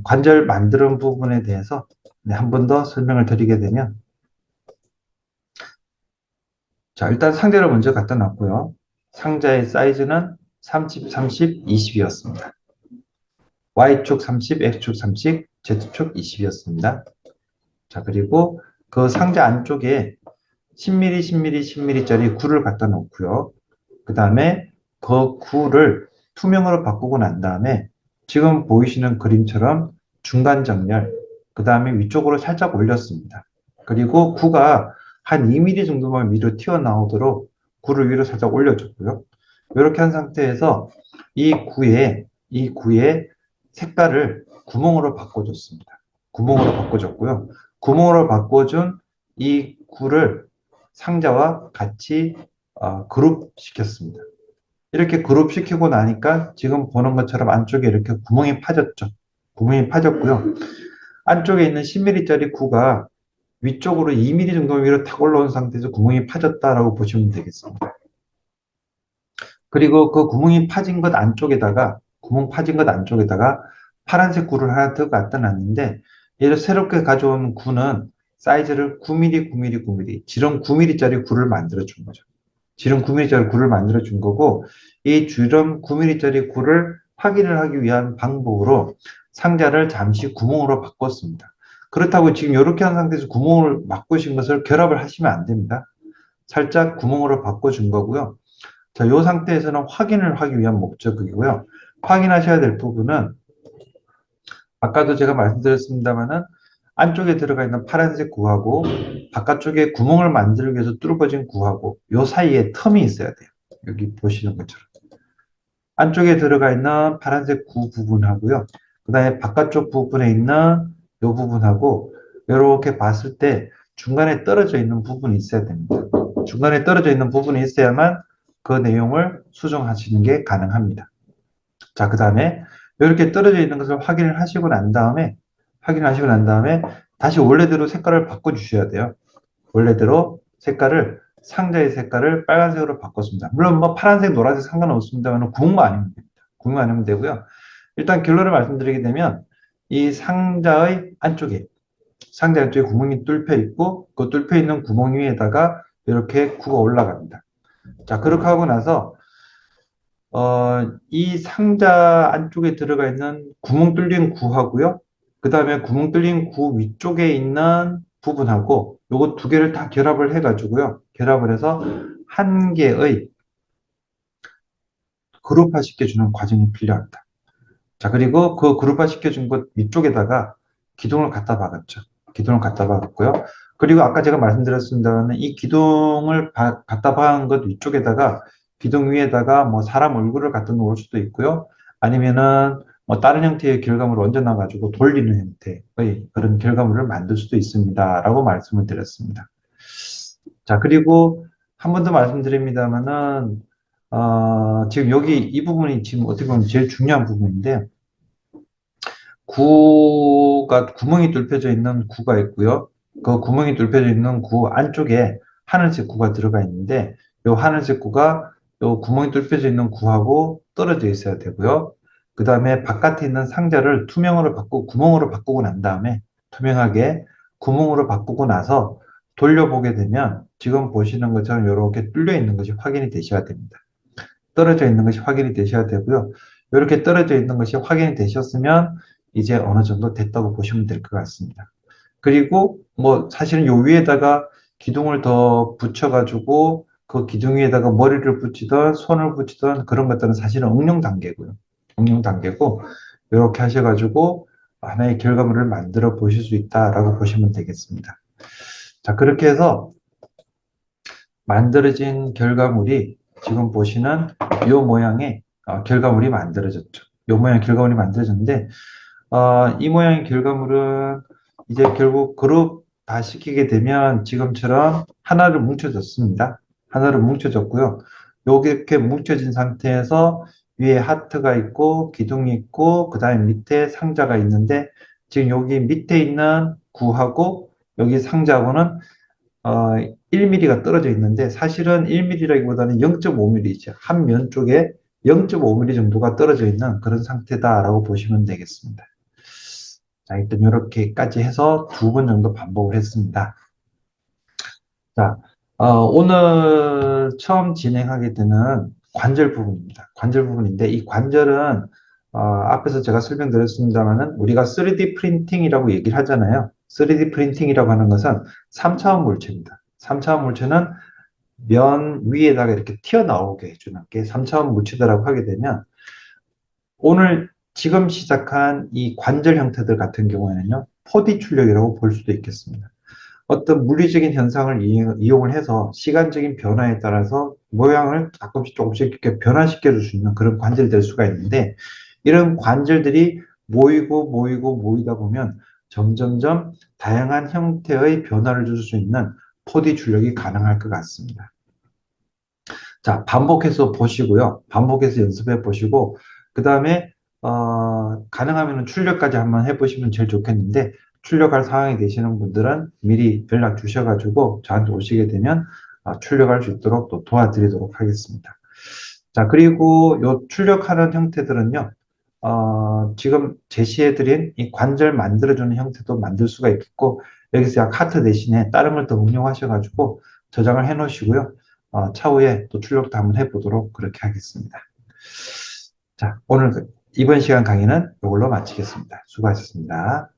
관절 만드는 부분에 대해서 네, 한 번 더 설명을 드리게 되면 자, 일단 상자를 먼저 갖다 놨고요. 상자의 사이즈는 30, 30, 20이었습니다. Y축 30, X축 30, Z축 20이었습니다. 자, 그리고 그 상자 안쪽에 10mm, 10mm, 10mm짜리 굴을 갖다 놓고요. 그 다음에 그 굴을 투명으로 바꾸고 난 다음에 지금 보이시는 그림처럼 중간 정렬, 그 다음에 위쪽으로 살짝 올렸습니다. 그리고 구가 한 2mm 정도만 위로 튀어나오도록 굴을 위로 살짝 올려줬고요. 이렇게 한 상태에서 이 구의 색깔을 구멍으로 바꿔줬습니다. 구멍으로 바꿔줬고요. 구멍으로 바꿔준 이 굴을 상자와 같이 그룹 시켰습니다. 이렇게 그룹 시키고 나니까 지금 보는 것처럼 안쪽에 이렇게 구멍이 파졌죠. 구멍이 파졌고요. 안쪽에 있는 10mm짜리 구가 위쪽으로 2mm 정도 위로 탁 올라온 상태에서 구멍이 파졌다라고 보시면 되겠습니다. 그리고 그 구멍이 파진 것 안쪽에다가 구멍 파진 것 안쪽에다가 파란색 구를 하나 더 갖다 놨는데 얘를 새롭게 가져온 구는 사이즈를 9mm, 9mm, 9mm, 지름 9mm짜리 구를 만들어 준 거죠. 지름 9mm짜리 구를 만들어 준 거고 이 지름 9mm짜리 구를 확인을 하기 위한 방법으로 상자를 잠시 구멍으로 바꿨습니다. 그렇다고 지금 이렇게 한 상태에서 구멍을 바꾸신 것을 결합을 하시면 안 됩니다. 살짝 구멍으로 바꿔준 거고요. 자, 이 상태에서는 확인을 하기 위한 목적이고요. 확인하셔야 될 부분은 아까도 제가 말씀드렸습니다만은 안쪽에 들어가 있는 파란색 구하고 바깥쪽에 구멍을 만들기 위해서 뚫어진 구하고 요 사이에 텀이 있어야 돼요. 여기 보시는 것처럼. 안쪽에 들어가 있는 파란색 구 부분하고요. 그 다음에 바깥쪽 부분에 있는 요 부분하고 이렇게 봤을 때 중간에 떨어져 있는 부분이 있어야 됩니다. 중간에 떨어져 있는 부분이 있어야만 그 내용을 수정하시는 게 가능합니다. 자, 그 다음에 이렇게 떨어져 있는 것을 확인하시고 난 다음에 다시 원래대로 색깔을 바꿔 주셔야 돼요. 원래대로 상자의 색깔을 빨간색으로 바꿨습니다. 물론 뭐 파란색, 노란색 상관없습니다만 구멍만 아니면 됩니다. 구멍만 아니면 되고요. 일단 결론을 말씀드리게 되면 이 상자 안쪽에 구멍이 뚫혀 있고 그 뚫혀 있는 구멍 위에다가 이렇게 구가 올라갑니다. 자, 그렇게 하고 나서 이 상자 안쪽에 들어가 있는 구멍 뚫린 구하고요. 그 다음에 구멍 뚫린 구 위쪽에 있는 부분하고 요거 두 개를 다 결합을 해가지고요. 결합을 해서 한 개의 그룹화 시켜주는 과정이 필요합니다. 자, 그리고 그 그룹화 시켜준 것 위쪽에다가 기둥을 갖다 박았죠. 기둥을 갖다 박았고요. 그리고 아까 제가 말씀드렸습니다만 이 기둥을 갖다 박은 것 위쪽에다가 기둥 위에다가 뭐 사람 얼굴을 갖다 놓을 수도 있고요. 아니면은 뭐 다른 형태의 결과물을 얹어놔 가지고 돌리는 형태의 그런 결과물을 만들 수도 있습니다라고 말씀을 드렸습니다. 자, 그리고 한 번 더 말씀드립니다만은 지금 여기 이 부분이 지금 어떻게 보면 제일 중요한 부분인데 구멍이 뚫혀져 있는 구가 있고요. 그 구멍이 뚫혀져 있는 구 안쪽에 하늘색 구가 들어가 있는데 이 하늘색 구가 이 구멍이 뚫혀져 있는 구하고 떨어져 있어야 되고요. 그 다음에 바깥에 있는 상자를 투명으로 바꾸고 구멍으로 바꾸고 난 다음에 투명하게 구멍으로 바꾸고 나서 돌려보게 되면 지금 보시는 것처럼 이렇게 뚫려 있는 것이 확인이 되셔야 됩니다. 떨어져 있는 것이 확인이 되셔야 되고요. 이렇게 떨어져 있는 것이 확인이 되셨으면 이제 어느 정도 됐다고 보시면 될 것 같습니다. 그리고 뭐 사실은 요 위에다가 기둥을 더 붙여가지고 그 기둥 위에다가 머리를 붙이던 손을 붙이던 그런 것들은 사실은 응용 단계고요. 응용 단계고 이렇게 하셔가지고 하나의 결과물을 만들어 보실 수 있다라고 보시면 되겠습니다. 자, 그렇게 해서 만들어진 결과물이 지금 보시는 이 모양의 결과물이 만들어졌죠. 이 모양의 결과물이 만들어졌는데 이 모양의 결과물은 이제 결국 그룹 다 시키게 되면 지금처럼 하나로 뭉쳐졌습니다. 하나로 뭉쳐졌고요. 이렇게 뭉쳐진 상태에서 위에 하트가 있고 기둥이 있고 그 다음에 밑에 상자가 있는데 지금 여기 밑에 있는 구하고 여기 상자하고는 1mm가 떨어져 있는데 사실은 1mm라기보다는 0.5mm죠. 한 면 쪽에 0.5mm 정도가 떨어져 있는 그런 상태다라고 보시면 되겠습니다. 자, 일단 이렇게까지 해서 두 번 정도 반복을 했습니다. 자, 오늘 처음 진행하게 되는 관절 부분입니다. 관절 부분인데 이 관절은 앞에서 제가 설명드렸습니다만은 우리가 3D 프린팅이라고 얘기를 하잖아요. 3D 프린팅이라고 하는 것은 3차원 물체입니다. 3차원 물체는 면 위에다가 이렇게 튀어나오게 해주는 게 3차원 물체다라고 하게 되면 오늘 지금 시작한 이 관절 형태들 같은 경우에는요, 4D 출력이라고 볼 수도 있겠습니다. 어떤 물리적인 현상을 이용을 해서 시간적인 변화에 따라서 모양을 조금씩 이렇게 변화시켜 줄 수 있는 그런 관절이 될 수가 있는데 이런 관절들이 모이다 보면 점점점 다양한 형태의 변화를 줄 수 있는 4D 출력이 가능할 것 같습니다. 자, 반복해서 보시고요. 반복해서 연습해 보시고 그 다음에 가능하면 출력까지 한번 해보시면 제일 좋겠는데 출력할 상황이 되시는 분들은 미리 연락 주셔가지고 저한테 오시게 되면 출력할 수 있도록 또 도와드리도록 하겠습니다. 자, 그리고 요 출력하는 형태들은요, 지금 제시해드린 이 관절 만들어주는 형태도 만들 수가 있겠고, 여기서 약 하트 대신에 다른 걸 더 응용하셔가지고 저장을 해 놓으시고요. 차후에 또 출력도 한번 해보도록 그렇게 하겠습니다. 자, 오늘 이번 시간 강의는 이걸로 마치겠습니다. 수고하셨습니다.